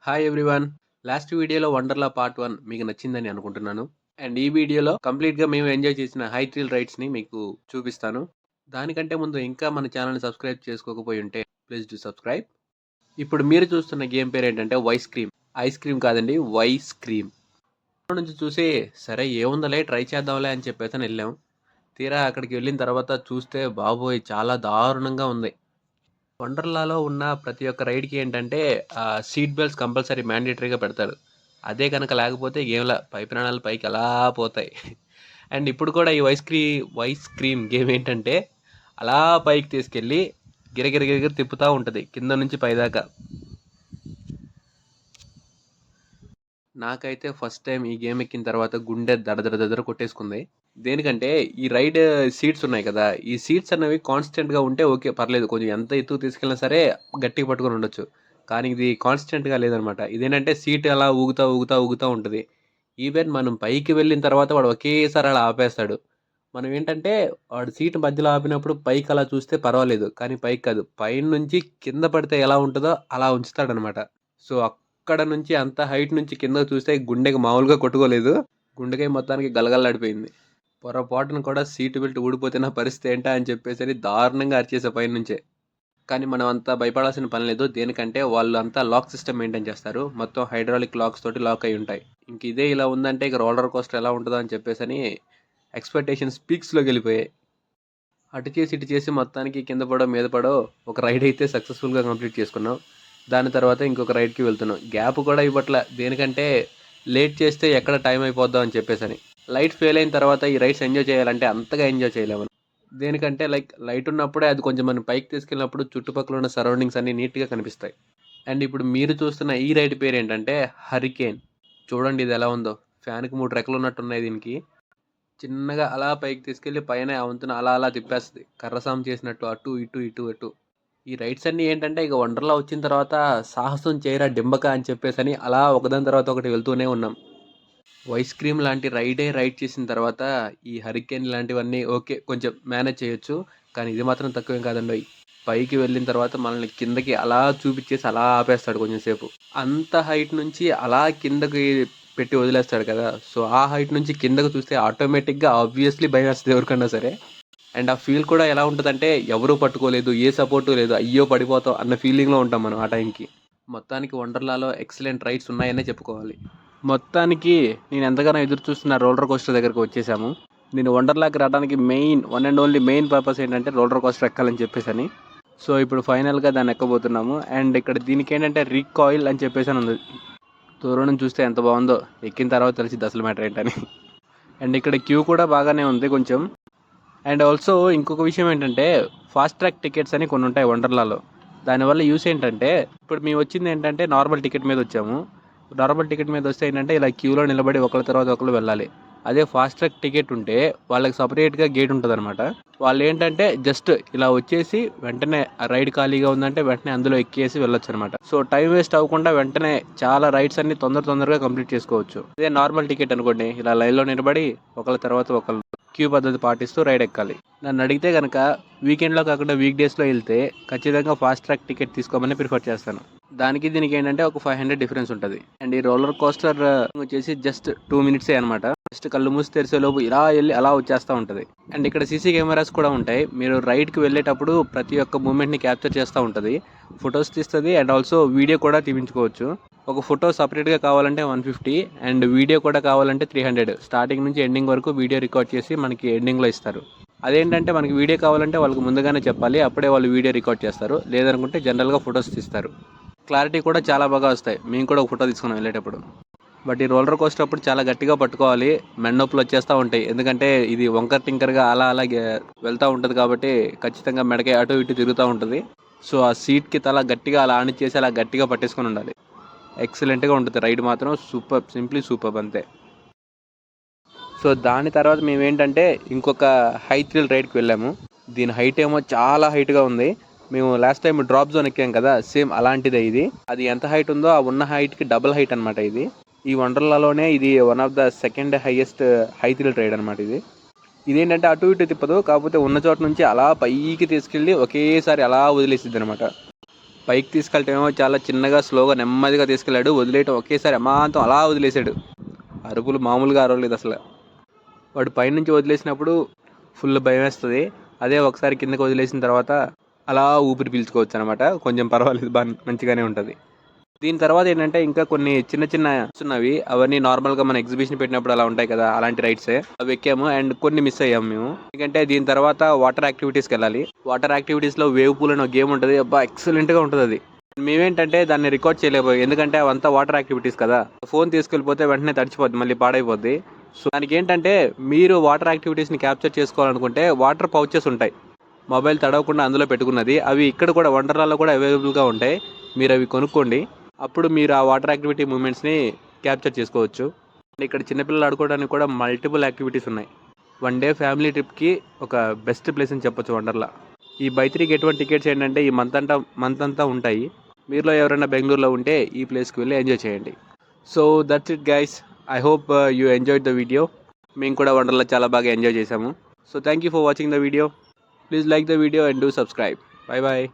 Hi everyone. Last వీడియోలో Wonderla part 1 మీకు నచ్చిందని అనుకుంటున్నాను. అండ్ ఈ వీడియోలో కంప్లీట్‌గా మేము ఎంజాయ్ చేసిన హై థ్రిల్ రైడ్స్‌ని మీకు చూపిస్తాను. దానికంటే ముందు ఇంకా మన ఛానెల్‌ని సబ్స్క్రైబ్ చేసుకోకపోయి ఉంటే ప్లీజ్ డూ సబ్స్క్రైబ్. ఇప్పుడు మీరు చూస్తున్న గేమ్ పేరేంటంటే వైస్ క్రీమ్. ఐస్ క్రీమ్ కాదండి, వైస్ క్రీమ్. దూరం నుంచి చూసి సరే ఏముందిలే ట్రై చేద్దాంలే అని చెప్పేసని ఎళ్ళాం. తీరా అక్కడికి వెళ్ళిన తర్వాత చూస్తే బాబోయ్! చాలా దారుణంగా ఉంది. వండర్లాలో ఉన్న ప్రతి ఒక్క రైడ్‌కి ఏంటంటే సీట్ బెల్ట్స్ కంపల్సరీ మ్యాండేటరీగా పెడతారు. అదే గనక లేకపోతే గేమ్‌ల పై ప్రాణాలు పైకి అలా పోతాయి. అండ్ ఇప్పుడు కూడా ఈ వైస్ క్రీమ్ గేమ్ ఏంటంటే అలా పైకి తీసుకెళ్ళి గిరగిర గిరగిర తిప్పుతా ఉంటది. కింద నుంచి పైదాకా. నాకైతే ఫస్ట్ టైం ఈ గేమ్ ఎక్కిన తర్వాత గుండె దడ దడ దడ కొట్టేసుకుంది. దేనికంటే ఈ రైడ్ సీట్స్ ఉన్నాయి కదా! ఈ సీట్స్ అనేవి కాన్స్టెంట్‌గా ఉంటే ఓకే. పర్లేదు. కొంచెం ఎంత ఎత్తుకు తీసుకెళ్ళినా సరే గట్టిగా పట్టుకొని ఉండొచ్చు. కానీ ఇది కాన్స్టెంట్‌గా లేదనమాట. ఇదేంటంటే సీట్ అలా ఊగుతా, ఊగుతా, ఊగుతా ఉంటది. ఈవెన్ మనం పైకి వెళ్ళిన తర్వాత వాడు ఒకేసారి అలా ఆపేస్తాడు. మనం ఏంటంటే వాడు సీట్ మధ్యలో ఆపినప్పుడు పైకి అలా చూస్తే పర్వాలేదు. కానీ పైకి కాదు. పైనుంచి కింద పడితే ఎలా ఉంటదో అలా ఉంచుతాడనమాట. సో, అక్కడ నుంచి అంత హైట్ నుంచి కిందకి చూస్తే గుండెకి మామూలుగా కొట్టుకోలేదు. గుండెకాయ మొత్తానికి గలగల్లాడిపోయింది. పొరపాటున కూడా సీట్ బెల్ట్ ఊడిపోతే నా పరిస్థితి ఏంటా అని చెప్పేసని దారుణంగా అరిచేసా పైనుంచే. కానీ మనం అంత భయపడాల్సిన పని లేదు. దేనికంటే వాళ్ళు అంతా లాక్ సిస్టమ్ మెయింటైన్ చేస్తారు. మొత్తం హైడ్రాలిక్ లాక్స్ తోటి లాక్ అయి ఉంటాయి. ఇంక ఇదే ఇలా ఉందంటే ఇక రోలర్ కోస్టర్ ఎలా ఉంటదో అని చెప్పేసని ఎక్స్‌పెక్టేషన్స్ పీక్స్‌లోకి వెళ్ళిపోయాయి. అటు చేసి ఇటు చేసి మొత్తానికి కింద పడో మీద పడో ఒక రైడ్ అయితే సక్సెస్‌ఫుల్‌గా కంప్లీట్ చేసుకున్నాం. దాని తర్వాత ఇంకొక రైడ్‌కి వెళ్తున్నాం. గ్యాప్ కూడా ఇవ్వట్లే. దేనికంటే లేట్ చేస్తే ఎక్కడ టైం అయిపోద్దో అని చెప్పేసని. లైట్ ఫెయిల్ అయిన తర్వాత ఈ రైడ్స్ ఎంజాయ్ చేయాలంటే అంతగా ఎంజాయ్ చేయలేము. దేనికంటే లైట్ ఉన్నప్పుడే అది కొంచెం మనం పైకి తీసుకెళ్ళినప్పుడు చుట్టుపక్కల ఉన్న సరౌండింగ్స్ అన్నీ నీట్‌గా కనిపిస్తాయి. అండ్ ఇప్పుడు మీరు చూస్తున్న ఈ రైడ్ పేరేంటంటే హరికేన్. చూడండి ఇది ఎలా ఉందో. ఫ్యాన్‌కి 3 రెక్కలు ఉన్నట్టున్నాయి దీనికి. చిన్నగా అలా పైకి తీసుకెళ్ళి పైన ఆ వంతున అలా అలా తిప్పేస్తది. కర్రసాము చేసినట్టు అటు, ఇటు, ఇటు, అటు. ఈ రైడ్స్ అన్నీ ఏంటంటే ఇక వండర్‌లా వచ్చిన తర్వాత సాహసం చేయరా డింబక అని చెప్పేసని అలా ఒకదాని తర్వాత ఒకటి వెళ్తూనే ఉన్నాం. ఐస్ క్రీమ్ లాంటి రైడ్ చేసిన తర్వాత ఈ హరికేన్ లాంటివన్నీ ఓకే. కొంచెం మేనేజ్ చేయొచ్చు. కానీ ఇది మాత్రం తక్కువేం కాదండోయ్! పైకి వెళ్ళిన తర్వాత మనల్ని కిందకి అలా చూపిచ్చేసి అలా ఆపేస్తాడు కొంచెం సేపు. అంత హైట్ నుంచి అలా కిందకి పెట్టి వదిలేస్తాడు కదా! సో, ఆ హైట్ నుంచి కిందకి చూస్తే ఆటోమేటిక్‌గా ఆబ్వియస్‌లీ భయమేస్తది ఎవరికన్నా సరే. అండ్ ఆ ఫీల్ కూడా ఎలా ఉంటదంటే ఎవరు పట్టుకోలేదు, ఏ సపోర్టు లేదు. అయ్యో! పడిపోతాం అన్న ఫీలింగ్‌లో ఉంటాం మనం ఆ టైంకి. మొత్తానికి వండర్‌లాలో ఎక్సలెంట్ రైడ్స్ ఉన్నాయనే చెప్పుకోవాలి. మొత్తానికి నేను ఎంతగానో ఎదురు చూస్తున్న రోలర్ కోస్టర్ దగ్గరికి వచ్చేసాము. నేను వండర్లాకి రావడానికి one and only main purpose ఏంటంటే రోలర్ కోస్టర్ ఎక్కాలని చెప్పేసని. సో, ఇప్పుడు ఫైనల్‌గా దాన్ని ఎక్కబోతున్నాము. అండ్ ఇక్కడ దీనికేంటంటే రికాయిల్ అని చెప్పేసని ఉంది. దూరం నుంచి చూస్తే ఎంత బాగుందో. ఎక్కిన తర్వాత తెలిసిద్ది అసలు మ్యాటర్ ఏంటని. అండ్ ఇక్కడ క్యూ కూడా బాగానే ఉంది కొంచెం. అండ్ ఆల్సో ఇంకొక విషయం ఏంటంటే ఫాస్ట్ ట్రాక్ టికెట్స్ అని కొన్ని ఉంటాయి వండర్లాలో. దానివల్ల యూస్ ఏంటంటే ఇప్పుడు మేము వచ్చింది ఏంటంటే నార్మల్ టికెట్ మీద వచ్చాము. నార్మల్ టికెట్ మీద వస్తే ఏంటంటే ఇలా క్యూలో నిలబడి ఒకళ్ళ తర్వాత ఒకళ్ళు వెళ్ళాలి. అదే ఫాస్ట్ ట్రాక్ టికెట్ ఉంటే వాళ్ళకి సపరేట్‌గా గేట్ ఉంటదనమాట. వాళ్ళు ఏంటంటే జస్ట్ ఇలా వచ్చేసి వెంటనే ఆ రైడ్ ఖాళీగా ఉందంటే వెంటనే అందులో ఎక్కేసి వెళ్ళొచ్చనమాట. సో, టైం వేస్ట్ అవ్వకుండా వెంటనే చాలా రైడ్స్ అన్ని తొందరగా కంప్లీట్ చేసుకోవచ్చు. అదే నార్మల్ టికెట్ అనుకోండి ఇలా లైన్‌లో నిలబడి ఒకళ్ళ తర్వాత ఒకళ్ళు క్యూ పద్ధతి పాటిస్తూ రైడ్ ఎక్కాలి. నన్ను అడిగితే గనక వీకెండ్‌లో కాకుండా వీక్ డేస్‌లో వెళ్తే ఖచ్చితంగా ఫాస్ట్ ట్రాక్ టికెట్ తీసుకోమని ప్రిఫర్ చేస్తాను. దానికి దీనికి ఏంటంటే ఒక 500 డిఫరెన్స్ ఉంటది. అండ్ ఈ రోలర్ కోస్టర్ వచ్చేసి జస్ట్ 2 మినిట్సే అనమాట. జస్ట్ కళ్ళు మూసి తెరిసేలోపు ఇలా ఎళ్లి అలా వచ్చేస్తా ఉంటది. అండ్ ఇక్కడ సీసీ కెమెరాస్ కూడా ఉంటాయి. మీరు రైడ్‌కి వెళ్ళేటప్పుడు ప్రతి ఒక్క మూవ్‌మెంట్‌ని క్యాప్చర్ చేస్తా ఉంటది. ఫోటోస్ తీస్తది అండ్ ఆల్సో వీడియో కూడా తీపించుకోవచ్చు. ఒక ఫోటో సెపరేట్‌గా కావాలంటే 150 అండ్ వీడియో కూడా కావాలంటే 300. స్టార్టింగ్ నుంచి ఎండింగ్ వరకు వీడియో రికార్డ్ చేసి మనకి ఎండింగ్‌లో ఇస్తారు. అదేంటంటే మనకి వీడియో కావాలంటే వాళ్ళకి ముందుగానే చెప్పాలి. అప్పుడే వాళ్ళు వీడియో రికార్డ్ చేస్తారు. లేదనుకుంటే జనరల్‌గా ఫోటోస్ తీస్తారు. క్లారిటీ కూడా చాలా బాగా వస్తాయి. మేము కూడా ఒక ఫోటో తీసుకున్నాం వెళ్ళేటప్పుడు. బట్ ఈ రోలర్ కోస్టర్ అప్పుడు చాలా గట్టిగా పట్టుకోవాలి. మెడ నొప్పులు వచ్చేస్తూ ఉంటాయి. ఎందుకంటే ఇది వంకర్ టింకర్‌గా అలా అలాగే వెళ్తూ ఉంటది కాబట్టి ఖచ్చితంగా మెడకి అటు ఇటు తిరుగుతూ ఉంటది. సో, ఆ సీట్‌కి తల గట్టిగా అలా ఆనిచ్చేసి అలా గట్టిగా పట్టేసుకొని ఉండాలి. ఎక్సలెంట్‌గా ఉంటుంది రైడ్ మాత్రం సూపర్బ్. సింప్లీ సూపర్బ్ అంతే. సో, దాని తర్వాత మేమేంటంటే ఇంకొక హై థ్రిల్ రైడ్‌కి వెళ్ళాము. దీని హైట్ ఏమో చాలా హైట్‌గా ఉంది. మేము లాస్ట్ టైం డ్రాప్ జోన్ ఎక్కాం కదా! సేమ్ అలాంటిదే ఇది. అది ఎంత హైట్ ఉందో ఆ ఉన్న హైట్‌కి డబుల్ హైట్ అనమాట ఇది. ఈ వండర్లాలోనే ఇది one of the second highest high thrill ride అనమాట ఇది. ఇదేంటంటే అటు ఇటు తిప్పదు. కాకపోతే ఉన్న చోట నుంచి అలా పైకి తీసుకెళ్ళి ఒకేసారి అలా వదిలేసిద్దనమాట. పైకి తీసుకెళ్ళటమేమో చాలా చిన్నగా స్లోగా నెమ్మదిగా తీసుకెళ్ళాడు, వదిలేయటం ఒకేసారి అమాంతం అలా వదిలేశాడు. అరుపులు మామూలుగా అరవలేదు అసలు. వాడు పైనుంచి వదిలేసినప్పుడు ఫుల్ భయం వేస్తుంది. అదే ఒకసారి కిందకి వదిలేసిన తర్వాత అలా ఊపిరి పీల్చుకోవచ్చు అనమాట. కొంచెం పర్వాలేదు, బాగా మంచిగానే ఉంటుంది. దీని తర్వాత ఏంటంటే ఇంకా కొన్ని చిన్న చిన్న ఉన్నవి, అవన్నీ నార్మల్గా మన ఎగ్జిబిషన్ పెట్టినప్పుడు అలా ఉంటాయి కదా, అలాంటి రైడ్సే అవి ఎక్కాము. అండ్ కొన్ని మిస్ అయ్యాము మేము, ఎందుకంటే దీని తర్వాత వాటర్ యాక్టివిటీస్కి వెళ్ళాలి. వాటర్ యాక్టివిటీస్లో వేవ్ పూల్ అనే గేమ్ ఉంటుంది. అబ్బా ఎక్సలెంట్గా ఉంటుంది అది. మేమేంటంటే దాన్ని రికార్డ్ చేయలేకపోయాం, ఎందుకంటే అవంతా వాటర్ యాక్టివిటీస్ కదా. ఫోన్ తీసుకెళ్ళిపోతే వెంటనే తడిచిపోద్ది, మళ్ళీ పాడైపోద్ది. సో దానికి ఏంటంటే మీరు వాటర్ యాక్టివిటీస్ని క్యాప్చర్ చేసుకోవాలనుకుంటే వాటర్ పౌచెస్ ఉంటాయి, మొబైల్ తడవకుండా అందులో పెట్టుకున్నది. అవి ఇక్కడ కూడా వండర్లాలో కూడా అవైలబుల్గా ఉంటాయి. మీరు అవి కొనుక్కోండి, అప్పుడు మీరు ఆ వాటర్ యాక్టివిటీ మూమెంట్స్ని క్యాప్చర్ చేసుకోవచ్చు. ఇక్కడ చిన్నపిల్లలు ఆడుకోవడానికి కూడా మల్టిపుల్ యాక్టివిటీస్ ఉన్నాయి. వన్ డే ఫ్యామిలీ ట్రిప్కి ఒక బెస్ట్ ప్లేస్ అని చెప్పొచ్చు వండర్లా. ఈ బై3 గెట్ 1 టికెట్స్ ఏంటంటే ఈ మంత్ అంతా ఉంటాయి. మీలో ఎవరైనా బెంగళూరులో ఉంటే ఈ ప్లేస్కి వెళ్ళి ఎంజాయ్ చేయండి. So that's it guys, I hope you enjoyed the video. మేము కూడా వండర్లా చాలా బాగా ఎంజాయ్ చేసాము. So thank you for watching the video. Please like the video and do subscribe. Bye bye.